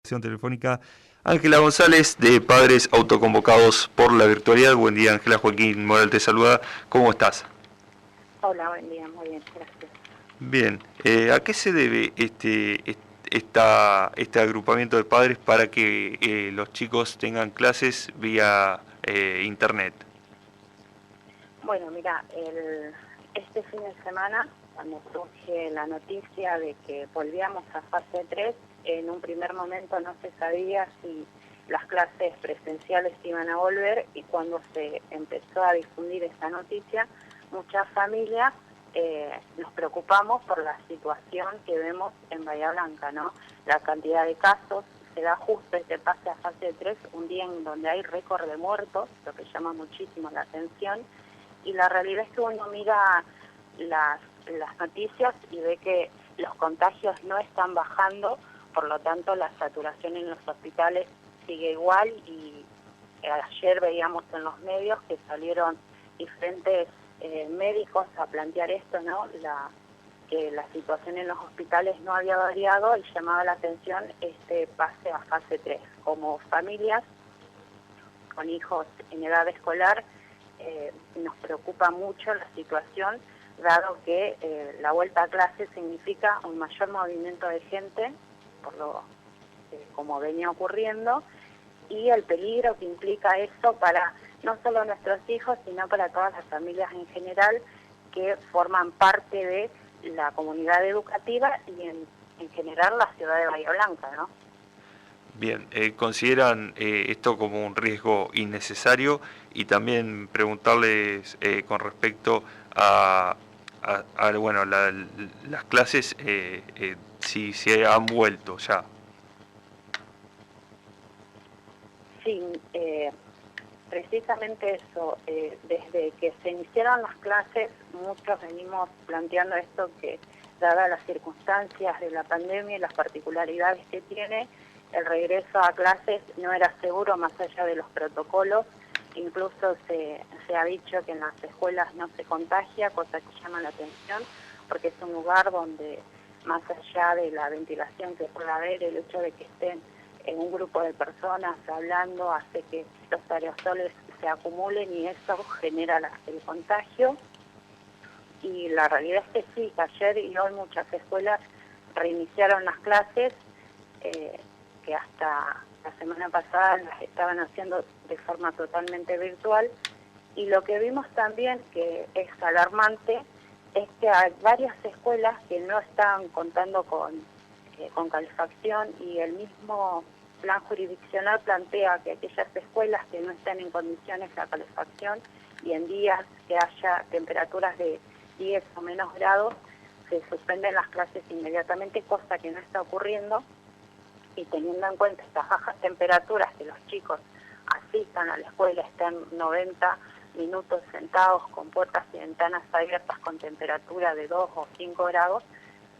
Telefónica, Ángela González, de Padres Autoconvocados por la Virtualidad. Buen día, Ángela. Joaquín Moral te saluda. ¿Cómo estás? Hola, buen día, muy bien, gracias. Bien. ¿A qué se debe este agrupamiento de padres para que los chicos tengan clases vía internet? Bueno, mira, este fin de semana, cuando surge la noticia de que volvíamos a fase 3, en un primer momento no se sabía si las clases presenciales iban a volver, y cuando se empezó a difundir esta noticia, muchas familias nos preocupamos por la situación que vemos en Bahía Blanca, ¿no? La cantidad de casos, se da justo este pase a fase 3, un día en donde hay récord de muertos, lo que llama muchísimo la atención, y la realidad es que uno mira las noticias y ve que los contagios no están bajando, por lo tanto la saturación en los hospitales sigue igual, y ayer veíamos en los medios que salieron diferentes médicos a plantear esto, ¿no? Que la situación en los hospitales no había variado, y llamaba la atención este pase a fase 3. Como familias con hijos en edad escolar, nos preocupa mucho la situación, dado que la vuelta a clase significa un mayor movimiento de gente, por lo como venía ocurriendo, y el peligro que implica eso para no solo nuestros hijos, sino para todas las familias en general que forman parte de la comunidad educativa y en general la ciudad de Bahía Blanca, ¿no? Bien, ¿consideran esto como un riesgo innecesario? Y también preguntarles con respecto bueno, las clases, si se han vuelto ya. Sí, precisamente eso. Desde que se iniciaron las clases, muchos venimos planteando esto, que dadas las circunstancias de la pandemia y las particularidades que tiene, el regreso a clases no era seguro más allá de los protocolos. Incluso se ha dicho que en las escuelas no se contagia, cosa que llama la atención, porque es un lugar donde, más allá de la ventilación que pueda haber, el hecho de que estén en un grupo de personas hablando hace que los aerosoles se acumulen, y eso genera el contagio. Y la realidad es que sí, que ayer y hoy muchas escuelas reiniciaron las clases, que hasta la semana pasada las estaban haciendo de forma totalmente virtual. Y lo que vimos también, que es alarmante, es que hay varias escuelas que no están contando con calefacción, y el mismo plan jurisdiccional plantea que aquellas escuelas que no estén en condiciones de calefacción y en días que haya temperaturas de 10 o menos grados, se suspenden las clases inmediatamente, cosa que no está ocurriendo. Y teniendo en cuenta estas bajas temperaturas, que los chicos asistan a la escuela, estén 90 minutos sentados con puertas y ventanas abiertas con temperatura de 2 o 5 grados,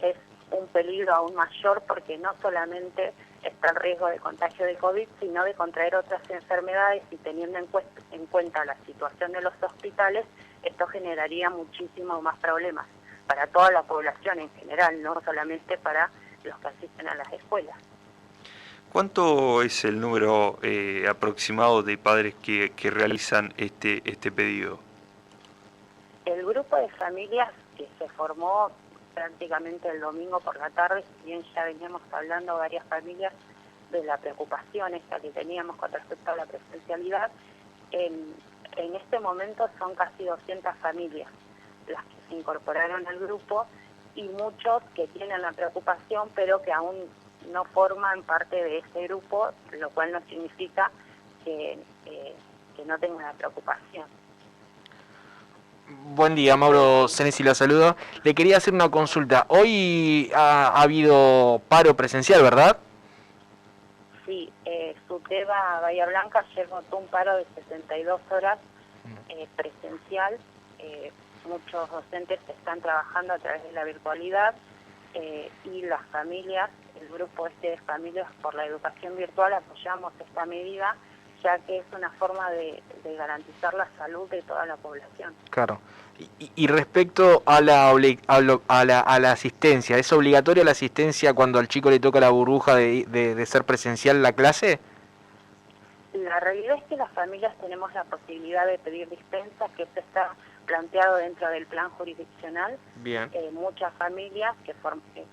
es un peligro aún mayor, porque no solamente está el riesgo de contagio de COVID, sino de contraer otras enfermedades, y teniendo en cuenta la situación de los hospitales, esto generaría muchísimos más problemas para toda la población en general, no solamente para los que asisten a las escuelas. ¿Cuánto es el número aproximado de padres que realizan este pedido? El grupo de familias que se formó prácticamente el domingo por la tarde, si bien ya veníamos hablando varias familias de la preocupación esta que teníamos con respecto a la presencialidad, en este momento son casi 200 familias las que se incorporaron al grupo, y muchos que tienen la preocupación pero que aún no forman parte de ese grupo, lo cual no significa que no tengan la preocupación. Buen día, Mauro Senesi la saludo. Le quería hacer una consulta. Hoy ha habido paro presencial, ¿verdad? Sí, SUTEBA Bahía Blanca ayer votó un paro de 72 horas presencial. Muchos docentes están trabajando a través de la virtualidad, y las familias, el grupo de familias por la educación virtual, apoyamos esta medida, ya que es una forma de garantizar la salud de toda la población. Claro. Y respecto a la asistencia, ¿es obligatoria la asistencia cuando al chico le toca la burbuja de ser presencial la clase? La realidad es que las familias tenemos la posibilidad de pedir dispensa, que eso está planteado dentro del plan jurisdiccional. Bien. Muchas familias que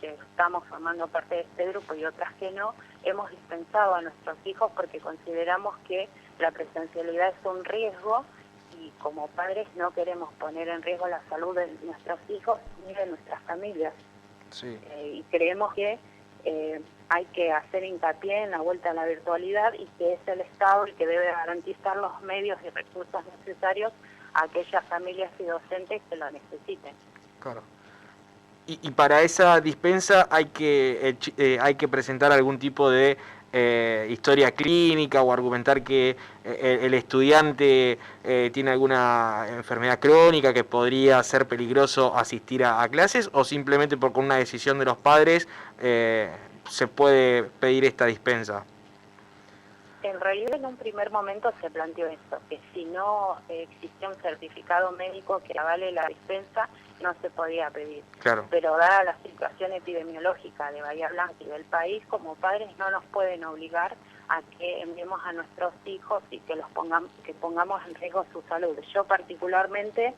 estamos formando parte de este grupo y otras que no, hemos dispensado a nuestros hijos porque consideramos que la presencialidad es un riesgo y como padres no queremos poner en riesgo la salud de nuestros hijos ni de nuestras familias. Sí. Y creemos que hay que hacer hincapié en la vuelta a la virtualidad y que es el Estado el que debe garantizar los medios y recursos necesarios a aquellas familias y docentes que lo necesiten. Claro. Y para esa dispensa hay que presentar algún tipo de historia clínica o argumentar que el estudiante tiene alguna enfermedad crónica que podría ser peligroso asistir a clases, o simplemente con una decisión de los padres se puede pedir esta dispensa. En realidad en un primer momento se planteó esto, que si no existía un certificado médico que avale la dispensa, no se podía pedir. Claro. Pero dada la situación epidemiológica de Bahía Blanca y del país, como padres no nos pueden obligar a que enviemos a nuestros hijos y que pongamos en riesgo su salud. Yo particularmente,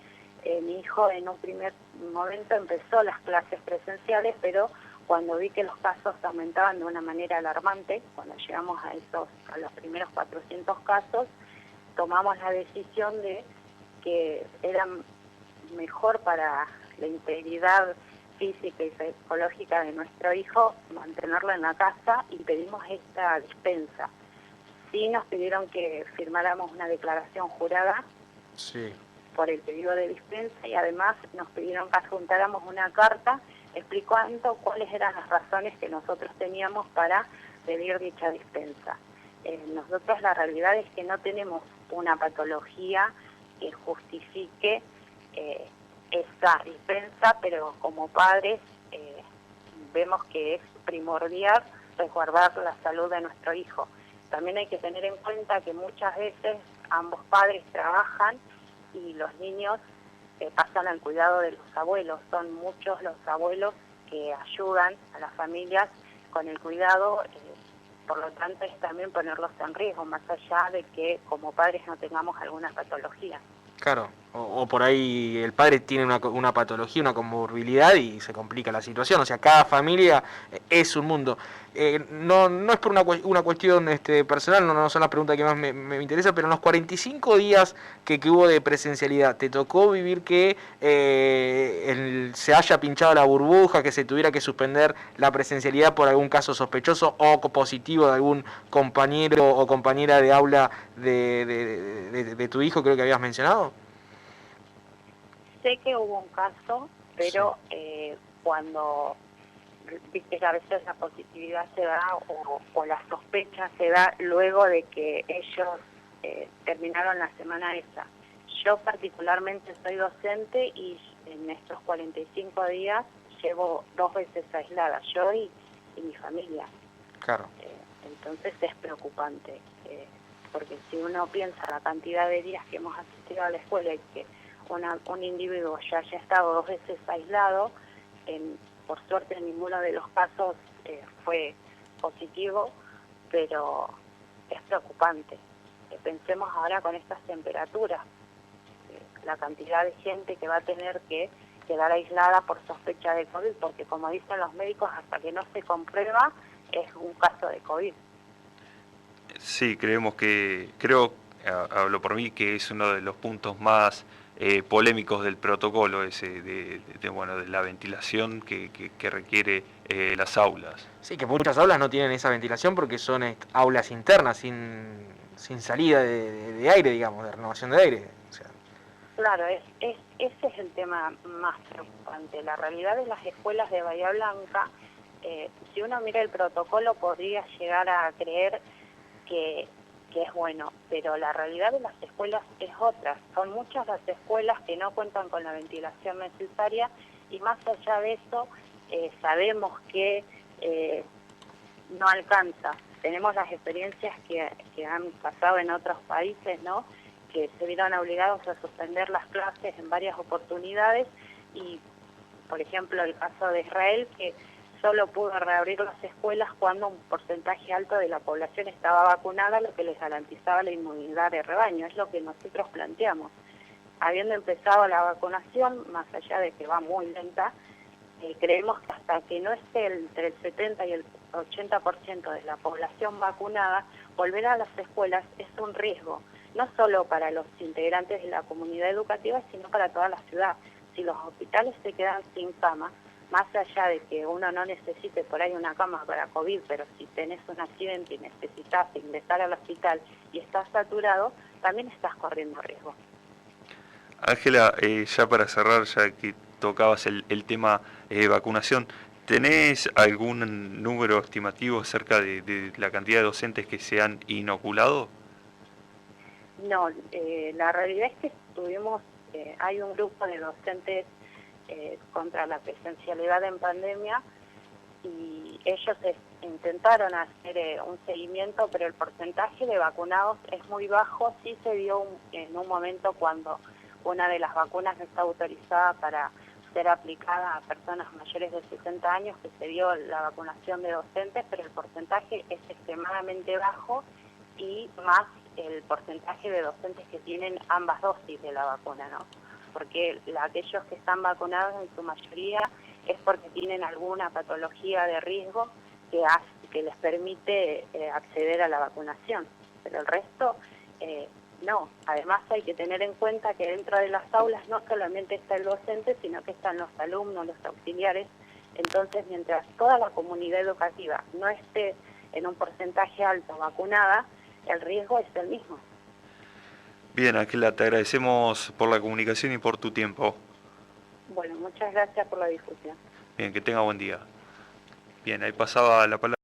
mi hijo en un primer momento empezó las clases presenciales, pero cuando vi que los casos aumentaban de una manera alarmante, cuando llegamos a los primeros 400 casos, tomamos la decisión de que era mejor para la integridad física y psicológica de nuestro hijo mantenerlo en la casa y pedimos esta dispensa. Sí nos pidieron que firmáramos una declaración jurada Sí. por el pedido de dispensa y además nos pidieron que adjuntáramos una carta explicando cuáles eran las razones que nosotros teníamos para pedir dicha dispensa. Nosotros la realidad es que no tenemos una patología que justifique esa dispensa, pero como padres vemos que es primordial resguardar la salud de nuestro hijo. También hay que tener en cuenta que muchas veces ambos padres trabajan y los niños pasan al cuidado de los abuelos. Son muchos los abuelos que ayudan a las familias con el cuidado, por lo tanto es también ponerlos en riesgo, más allá de que como padres no tengamos alguna patología. Claro, o por ahí el padre tiene una patología, una comorbilidad y se complica la situación. O sea, cada familia es un mundo. No es por una cuestión personal, no son las preguntas que más me interesa, pero en los 45 días que hubo de presencialidad, ¿te tocó vivir que se haya pinchado la burbuja, que se tuviera que suspender la presencialidad por algún caso sospechoso o positivo de algún compañero o compañera de aula de tu hijo, creo que habías mencionado? Sé que hubo un caso, pero cuando viste que a veces la positividad se da o la sospecha se da luego de que ellos terminaron la semana esa. Yo particularmente soy docente y en estos 45 días llevo 2 veces aislada, yo y mi familia. Claro. Entonces es preocupante, porque si uno piensa la cantidad de días que hemos asistido a la escuela y que un individuo ya haya estado 2 veces aislado, por suerte ninguno de los casos fue positivo, pero es preocupante. Pensemos ahora con estas temperaturas, la cantidad de gente que va a tener que quedar aislada por sospecha de COVID, porque como dicen los médicos, hasta que no se comprueba es un caso de COVID. Sí, hablo por mí, que es uno de los puntos más polémicos del protocolo ese de la ventilación que requiere las aulas. Sí, que muchas aulas no tienen esa ventilación porque son aulas internas, sin salida de aire, digamos, de renovación de aire. O sea. Claro, ese es el tema más preocupante. La realidad de las escuelas de Bahía Blanca, si uno mira el protocolo podría llegar a creer que es bueno, pero la realidad de las escuelas es otra. Son muchas las escuelas que no cuentan con la ventilación necesaria y más allá de eso sabemos que no alcanza. tenemos las experiencias que han pasado en otros países, ¿no? Que se vieron obligados a suspender las clases en varias oportunidades y, por ejemplo, el caso de Israel, que solo pudo reabrir las escuelas cuando un porcentaje alto de la población estaba vacunada, lo que les garantizaba la inmunidad de rebaño. Es lo que nosotros planteamos. Habiendo empezado la vacunación, más allá de que va muy lenta, creemos que hasta que no esté entre el 70 y el 80% de la población vacunada, volver a las escuelas es un riesgo, no solo para los integrantes de la comunidad educativa, sino para toda la ciudad. Si los hospitales se quedan sin cama, más allá de que uno no necesite por ahí una cama para COVID, pero si tenés un accidente y necesitas ingresar al hospital y estás saturado, también estás corriendo riesgo. Ángela, ya para cerrar, ya que tocabas el tema vacunación, ¿tenés algún número estimativo acerca de la cantidad de docentes que se han inoculado? No, la realidad es que hay un grupo de docentes contra la presencialidad en pandemia y ellos intentaron hacer un seguimiento, pero el porcentaje de vacunados es muy bajo. Sí se dio en un momento cuando una de las vacunas no está autorizada para ser aplicada a personas mayores de 60 años, que se dio la vacunación de docentes, pero el porcentaje es extremadamente bajo y más el porcentaje de docentes que tienen ambas dosis de la vacuna, ¿no? Porque aquellos que están vacunados en su mayoría es porque tienen alguna patología de riesgo que les permite acceder a la vacunación, pero el resto no. Además hay que tener en cuenta que dentro de las aulas no solamente está el docente, sino que están los alumnos, los auxiliares. Entonces, mientras toda la comunidad educativa no esté en un porcentaje alto vacunada, el riesgo es el mismo. Bien, Ángela, te agradecemos por la comunicación y por tu tiempo. Bueno, muchas gracias por la difusión. Bien, que tenga buen día. Bien, ahí pasaba la palabra.